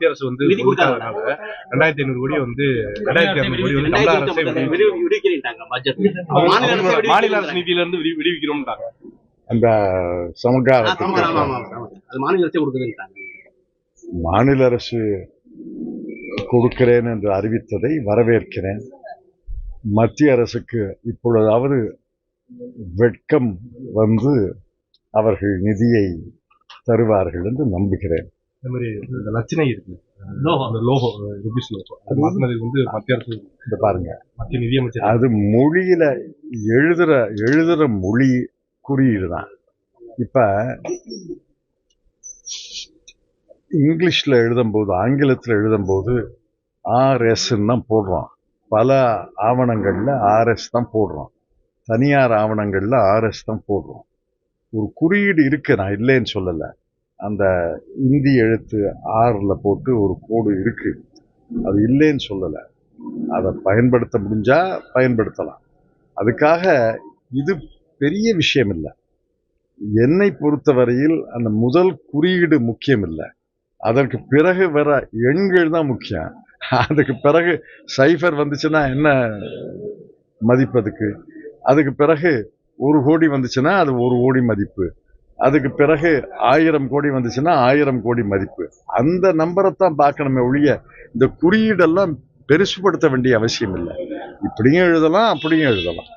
மத்திய அரசு வந்து 2500 கோடி வந்து 2200 கோடி வந்து தமிழக அரசு மாநில அரசு நிதியில இருந்து விடுவிக்கிறோம்ட்டாங்க. அந்த சமகால மாநில அரசு கொடுக்கிறேன் என்று அறிவித்ததை வரவேற்கிறேன். மத்திய அரசுக்கு இப்பொழுதாவது வெட்கம் வந்து அவர்கள் நிதியை தருவார்கள் என்று நம்புகிறேன். இந்த மாதிரி இந்த லட்சணை இருக்கு, லோகோ ருபீஸ் லோகோ அது மாத்தினதுக்கு வந்து மத்திய அரசு இந்த பாருங்க, மத்திய நிதியமைச்சர் அது மொழியில எழுதுற மொழி குறியீடு தான். இப்ப இங்கிலீஷ்ல எழுதும்போது ஆங்கிலத்தில் எழுதும்போது RS தான் போடுறோம். பல ஆவணங்கள்ல RS தான் போடுறோம். தனியார் ஆவணங்கள்ல RS தான் போடுறோம். ஒரு குறியீடு இருக்கு, நான் இல்லைன்னு சொல்லலை. அந்த இந்தி எழுத்து R போட்டு ஒரு கோடு இருக்கு, அது இல்லைன்னு சொல்லலை. அதை பயன்படுத்த முடிஞ்சா பயன்படுத்தலாம். அதுக்காக இது பெரிய விஷயம் இல்லை. என்னை பொறுத்தவரையில் அந்த முதல் குறியீடு முக்கியம் இல்லை, அதற்கு பிறகு வர எண்கள் தான் முக்கியம். அதுக்கு பிறகு சைஃபர் வந்துச்சுன்னா என்ன மதிப்பு, அதுக்கு பிறகு 1 கோடி வந்துச்சுன்னா அது 1 கோடி மதிப்பு, அதுக்கு பிறகு 1000 கோடி வந்துச்சுன்னா 1000 கோடி மதிப்பு. அந்த நம்பரை தான் பார்க்கணுமே ஒழிய இந்த குறியீடெல்லாம் பெருசுபடுத்த வேண்டிய அவசியம் இல்லை. இப்படியும் எழுதலாம், அப்படியும் எழுதலாம்.